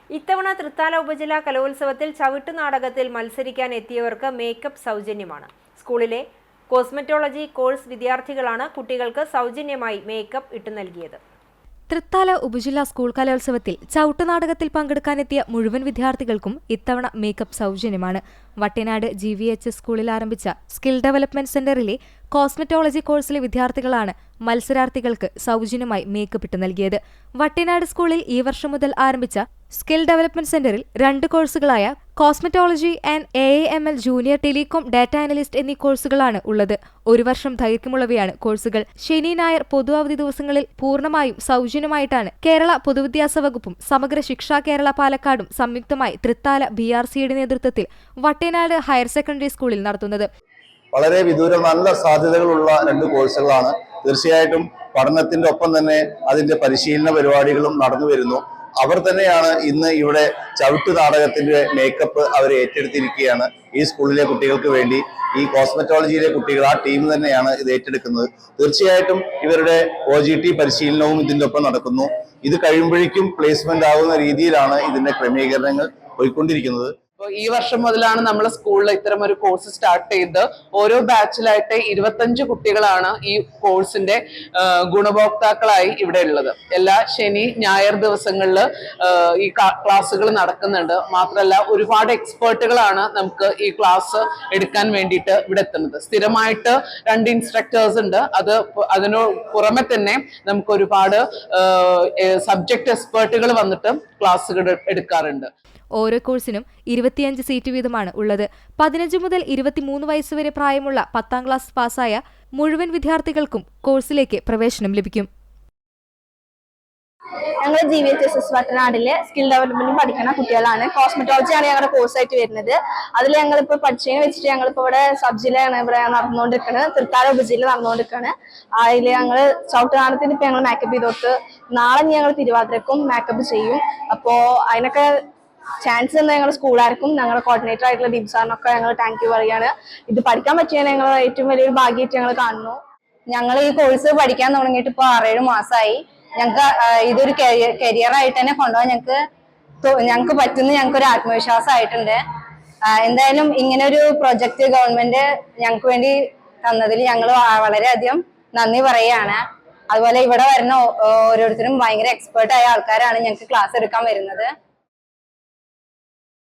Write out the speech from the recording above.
ഇത്തവണ തൃത്താല ഉപജില്ലാ കലോത്സവത്തിൽ ചവിട്ടുനാടകത്തിൽ മത്സരിക്കാൻ എത്തിയവർക്ക് മേക്കപ്പ് സൗജന്യമാണ്. സ്കൂളിലെ കോസ്മെറ്റോളജി കോഴ്സ് വിദ്യാർത്ഥികളാണ് കുട്ടികൾക്ക് സൗജന്യമായി മേക്കപ്പ് ഇട്ടു നൽകിയത്. തൃത്താല ഉപജില്ലാ സ്കൂൾ കലോത്സവത്തിൽ ചവിട്ടുനാടകത്തിൽ പങ്കെടുക്കാനെത്തിയ മുഴുവൻ വിദ്യാർത്ഥികൾക്കും ഇത്തവണ മേക്കപ്പ് സൗജന്യമാണ്. വട്ടിനാട് GVHS സ്കൂളിൽ ആരംഭിച്ച സ്കിൽ ഡെവലപ്മെന്റ് സെന്ററിലെ കോസ്മെറ്റോളജി കോഴ്സിലെ വിദ്യാർത്ഥികളാണ് മത്സരാർത്ഥികൾക്ക് സൗജന്യമായി മേക്കപ്പ് ഇട്ടു നൽകിയത്. വട്ടിനാട് സ്കൂളിൽ ഈ വർഷം മുതൽ ആരംഭിച്ച സ്കിൽ ഡെവലപ്മെന്റ് സെന്ററിൽ 2 കോഴ്സുകളായ cosmetology and AAML junior telecom data analyst എന്നീ കോഴ്സുകളാണ് ഉള്ളത്. 1 വർഷം ദൈർഘ്യമുള്ളവയാണ് കോഴ്സുകൾ. ശനി ഞായർ പൊതു അവധി ദിവസങ്ങളിൽ പൂർണ്ണമായും സൗജന്യമായിട്ടാണ് കേരള പൊതുവിദ്യാഭ്യാസ വകുപ്പും സമഗ്ര ശിക്ഷ കേരള പാലക്കാടും സംയുക്തമായി തൃത്താല BRCയുടെ നേതൃത്വത്തിൽ വട്ടിനാട് ഹയർ സെക്കൻഡറി സ്കൂളിൽ നടത്തുന്നത്. വളരെ വിദൂര നല്ല സാധ്യതകളുള്ള 2 കോഴ്സുകളാണ്. തീർച്ചയായിട്ടും പഠനത്തിന്റെ ഒപ്പം തന്നെ അതിന്റെ പരിശീലന പരിപാടികളും നടന്നു വരുന്നു. അവർ തന്നെയാണ് ഇന്ന് ഇവിടെ ചവിട്ടു നാടകത്തിന്റെ മേക്കപ്പ് അവർ ഏറ്റെടുത്തിരിക്കുകയാണ്. ഈ സ്കൂളിലെ കുട്ടികൾക്ക് വേണ്ടി ഈ കോസ്മെറ്റോളജിയിലെ കുട്ടികൾ ആ ടീം തന്നെയാണ് ഇത് ഏറ്റെടുക്കുന്നത്. തീർച്ചയായിട്ടും ഇവരുടെ OGT പരിശീലനവും ഇതിന്റെ ഒപ്പം നടക്കുന്നു. ഇത് കഴിയുമ്പോഴേക്കും പ്ലേസ്മെന്റ് ആകുന്ന രീതിയിലാണ് ഇതിന്റെ ക്രമീകരണങ്ങൾ പോയിക്കൊണ്ടിരിക്കുന്നത്. ഈ വർഷം മുതലാണ് നമ്മൾ സ്കൂളിൽ ഇത്തരം ഒരു കോഴ്സ് സ്റ്റാർട്ട് ചെയ്ത് ഓരോ ബാച്ചിലായിട്ട് 25 കുട്ടികളാണ് ഈ കോഴ്സിന്റെ ഗുണഭോക്താക്കളായി ഇവിടെ ഉള്ളത്. എല്ലാ ശനി ഞായർ ദിവസങ്ങളിൽ ഈ ക്ലാസ്സുകൾ നടക്കുന്നുണ്ട്. മാത്രമല്ല ഒരുപാട് എക്സ്പേർട്ടുകളാണ് നമുക്ക് ഈ ക്ലാസ് എടുക്കാൻ വേണ്ടിയിട്ട് ഇവിടെ എത്തുന്നത്. സ്ഥിരമായിട്ട് 2 ഇൻസ്ട്രക്ടേഴ്സ് ഉണ്ട്. അതിനു പുറമെ തന്നെ നമുക്ക് ഒരുപാട് സബ്ജക്ട് എക്സ്പേർട്ടുകൾ വന്നിട്ട് ക്ലാസ്സുകൾ എടുക്കാറുണ്ട്. ഓരോ കോഴ്സിനും 25 സീറ്റ് വീതമാണ് ഉള്ളത്. 15 മുതൽ 23 വയസ്സുവരെ പ്രായമുള്ള 10ാം ക്ലാസ് പാസ്സായ മുഴുവൻ വിദ്യാർത്ഥികൾക്കും കോഴ്സിലേക്ക് പ്രവേശനം ലഭിക്കും. ഞങ്ങൾ GVHS വട്ടനാടിലെ സ്കിൽ ഡെവലപ്മെന്റ് പഠിക്കുന്ന കുട്ടികളാണ്. കോസ്മെറ്റോളജിയാണ് ഞങ്ങളുടെ കോഴ്സായിട്ട് വരുന്നത്. അതിൽ ഞങ്ങളിപ്പോൾ പഠിച്ചതിന് വെച്ചിട്ട് ഞങ്ങളിപ്പോൾ ഇവിടെ സബ് ജില്ലയാണ് ഇവിടെ നടന്നുകൊണ്ടിരിക്കുന്നത്. തൃത്താല ഉപജില്ല നടന്നുകൊണ്ടിരിക്കുകയാണ്. അതിൽ ഞങ്ങൾ ചവിട്ടുനാടകത്തിന് ഇപ്പം ഞങ്ങൾ മേക്കപ്പ് ചെയ്ത് കൊടുത്ത് നാളെ ഞങ്ങൾ തിരുവാതിരക്കും മേക്കപ്പ് ചെയ്യും. അപ്പോൾ അതിനൊക്കെ ചാൻസ് തന്ന ഞങ്ങളുടെ സ്കൂളുകാർക്കും ഞങ്ങളുടെ കോർഡിനേറ്റർ ആയിട്ടുള്ള ദീപ് സാറിനൊക്കെ ഞങ്ങൾ താങ്ക് യു പറയുകയാണ്. ഇത് പഠിക്കാൻ പറ്റിയാൽ ഞങ്ങൾ ഏറ്റവും വലിയൊരു ഭാഗ്യമായിട്ട് ഞങ്ങൾ കാണുന്നു. ഞങ്ങൾ ഈ കോഴ്സ് പഠിക്കാൻ തുടങ്ങിയിട്ട് ഇപ്പോൾ 6-7 മാസമായി. ഞങ്ങൾക്ക് ഇതൊരു കരിയറായിട്ട് തന്നെ കൊണ്ടുപോകാൻ ഞങ്ങൾക്ക് പറ്റുന്ന ഞങ്ങൾക്കൊരു ആത്മവിശ്വാസമായിട്ടുണ്ട്. എന്തായാലും ഇങ്ങനെ ഒരു പ്രൊജക്ട് ഗവൺമെന്റ് ഞങ്ങൾക്ക് വേണ്ടി തന്നതിൽ ഞങ്ങൾ വളരെയധികം നന്ദി പറയുകയാണ്. അതുപോലെ ഇവിടെ വരുന്ന ഓരോരുത്തരും ഭയങ്കര എക്സ്പേർട്ടായ ആൾക്കാരാണ് ഞങ്ങൾക്ക് ക്ലാസ് എടുക്കാൻ വരുന്നത്.